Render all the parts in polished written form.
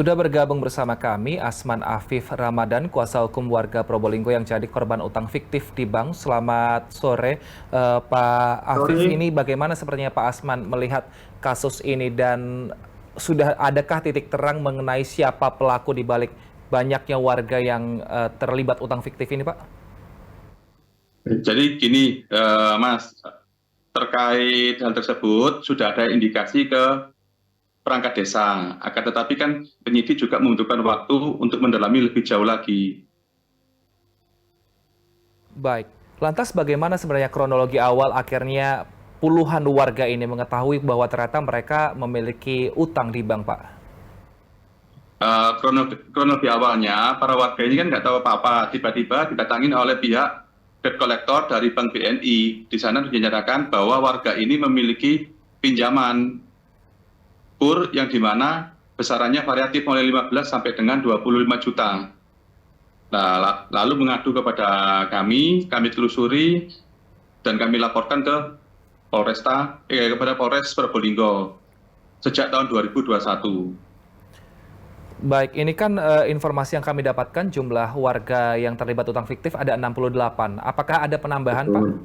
Sudah bergabung bersama kami Asman Afif Ramadan, kuasa hukum warga Probolinggo yang jadi korban utang fiktif di bank. Selamat sore, Pak Afif. Sore. Ini bagaimana sepertinya Pak Asman melihat kasus ini dan sudah adakah titik terang mengenai siapa pelaku di balik banyaknya warga yang terlibat utang fiktif ini, Pak? Jadi gini, Mas, terkait hal tersebut sudah ada indikasi ke perangkat desa. Akan tetapi kan penyidik juga membutuhkan waktu untuk mendalami lebih jauh lagi. Baik. Lantas bagaimana sebenarnya kronologi awal akhirnya puluhan warga ini mengetahui bahwa ternyata mereka memiliki utang di bank, Pak? Kronologi awalnya, para warga ini kan nggak tahu apa-apa. Tiba-tiba didatangin oleh pihak debt collector dari Bank BNI. Di sana dinyatakan bahwa warga ini memiliki pinjaman kur yang dimana besarannya variatif mulai 15 sampai dengan 25 juta. Nah, lalu mengadu kepada kami telusuri dan kami laporkan ke kepada Polres Probolinggo sejak tahun 2021. Baik, ini kan informasi yang kami dapatkan jumlah warga yang terlibat utang fiktif ada 68. Apakah ada penambahan, Pak? Betul.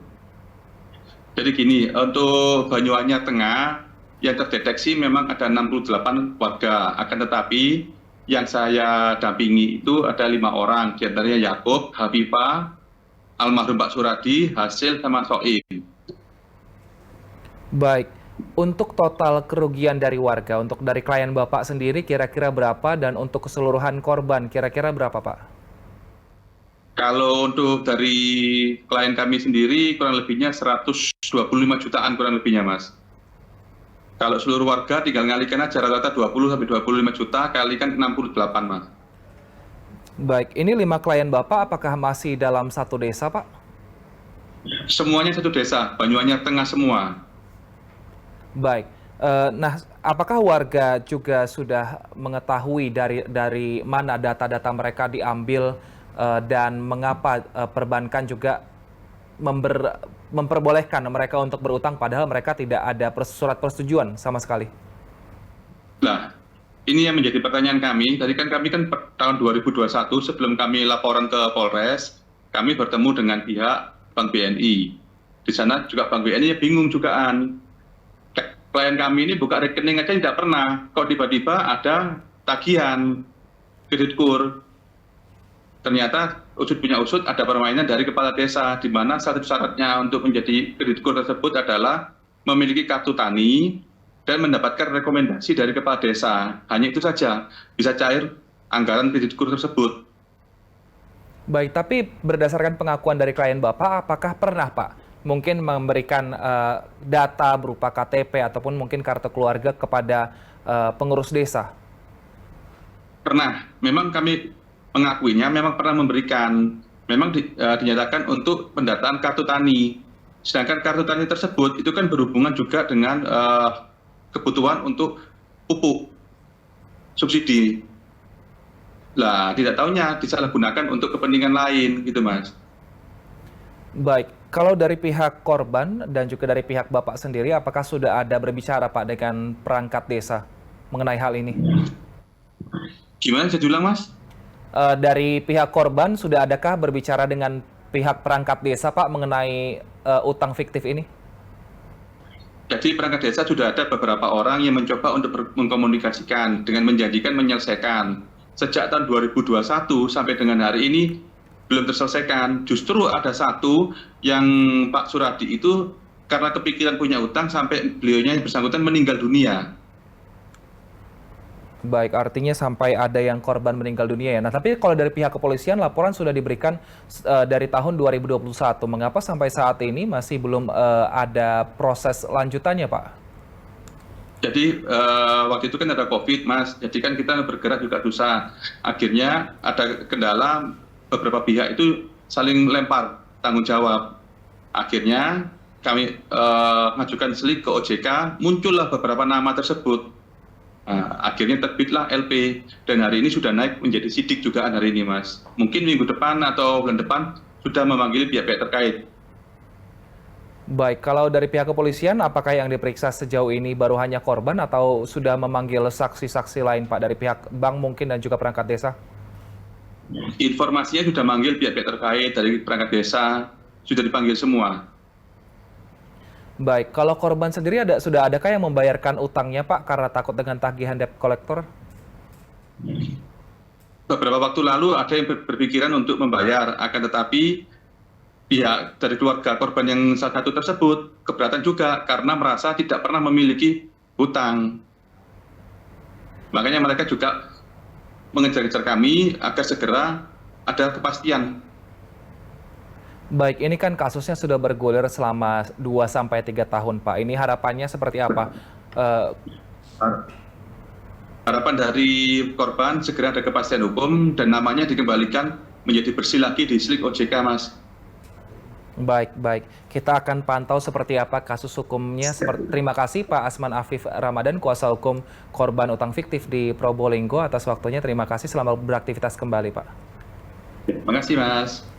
Jadi gini, untuk Banyuwangi Tengah yang terdeteksi memang ada 68 warga. Akan tetapi yang saya dampingi itu ada 5 orang, di antaranya Yakub, Habibah, almarhum Pak Suradi, Hasil, sama Soim. Baik, untuk total kerugian dari warga, untuk dari klien Bapak sendiri kira-kira berapa dan untuk keseluruhan korban kira-kira berapa, Pak? Kalau untuk dari klien kami sendiri kurang lebihnya 125 jutaan kurang lebihnya, Mas. Kalau seluruh warga tinggal ngalikan aja rata-rata 20 sampai 25 juta kalikan 68, Mas. Baik, ini 5 klien Bapak apakah masih dalam satu desa, Pak? Semuanya satu desa, Banyuwangi Tengah semua. Baik, nah apakah warga juga sudah mengetahui dari mana data-data mereka diambil dan mengapa perbankan juga memperbolehkan mereka untuk berutang padahal mereka tidak ada surat persetujuan sama sekali? Nah, ini yang menjadi pertanyaan kami. Tadi kan kami kan tahun 2021 sebelum kami laporan ke Polres, kami bertemu dengan pihak Bank BNI. Di sana juga Bank BNI bingung jugaan. Klien kami ini buka rekening aja tidak pernah. Kok tiba-tiba ada tagihan kredit kur. Ternyata usut punya usut ada permainan dari kepala desa, di mana satu syaratnya untuk menjadi kredit kur tersebut adalah memiliki kartu tani dan mendapatkan rekomendasi dari kepala desa. Hanya itu saja bisa cair anggaran kredit kur tersebut. Baik, tapi berdasarkan pengakuan dari klien Bapak, apakah pernah Pak mungkin memberikan data berupa KTP ataupun mungkin kartu keluarga kepada pengurus desa? Pernah, memang kami mengakuinya memang pernah memberikan, memang dinyatakan untuk pendataan kartu tani. Sedangkan kartu tani tersebut itu kan berhubungan juga dengan kebutuhan untuk pupuk subsidi. Lah, tidak tahunya disalahgunakan untuk kepentingan lain, gitu, Mas. Baik, kalau dari pihak korban dan juga dari pihak Bapak sendiri, apakah sudah ada berbicara Pak dengan perangkat desa mengenai hal ini? Gimana saya ulang, Mas? Dari pihak korban, sudah adakah berbicara dengan pihak perangkat desa Pak mengenai utang fiktif ini? Jadi perangkat desa sudah ada beberapa orang yang mencoba untuk mengkomunikasikan dengan menjanjikan menyelesaikan. Sejak tahun 2021 sampai dengan hari ini belum terselesaikan. Justru ada satu yang Pak Suradi itu karena kepikiran punya utang sampai beliaunya yang bersangkutan meninggal dunia. Baik, artinya sampai ada yang korban meninggal dunia ya. Nah, tapi kalau dari pihak kepolisian laporan sudah diberikan dari tahun 2021. Mengapa sampai saat ini masih belum ada proses lanjutannya, Pak? Jadi waktu itu kan ada COVID, Mas. Jadi kan kita bergerak juga susah. Akhirnya ada kendala, beberapa pihak itu saling lempar tanggung jawab. Akhirnya kami mengajukan selik ke OJK, muncullah beberapa nama tersebut. Nah, akhirnya terbitlah LP dan hari ini sudah naik menjadi sidik juga hari ini, Mas. Mungkin minggu depan atau bulan depan sudah memanggil pihak-pihak terkait. Baik, kalau dari pihak kepolisian, apakah yang diperiksa sejauh ini baru hanya korban atau sudah memanggil saksi-saksi lain, Pak, dari pihak bank mungkin dan juga perangkat desa? Informasinya sudah manggil pihak-pihak terkait dari perangkat desa, sudah dipanggil semua. Baik, kalau korban sendiri sudah adakah yang membayarkan utangnya, Pak, karena takut dengan tagihan debt collector? Beberapa waktu lalu ada yang berpikiran untuk membayar, akan tetapi pihak dari keluarga korban yang salah satu tersebut keberatan juga karena merasa tidak pernah memiliki hutang. Makanya mereka juga mengejar-ngejar kami agar segera ada kepastian. Baik, ini kan kasusnya sudah bergulir selama 2 sampai 3 tahun, Pak. Ini harapannya seperti apa? Eh, Harapan dari korban segera ada kepastian hukum dan namanya dikembalikan menjadi bersih lagi di Slik OJK, Mas. Baik, baik. Kita akan pantau seperti apa kasus hukumnya. Terima kasih Pak Asman Afif Ramadan, kuasa hukum korban utang fiktif di Probolinggo atas waktunya. Terima kasih, selamat beraktivitas kembali, Pak. Terima kasih, Mas.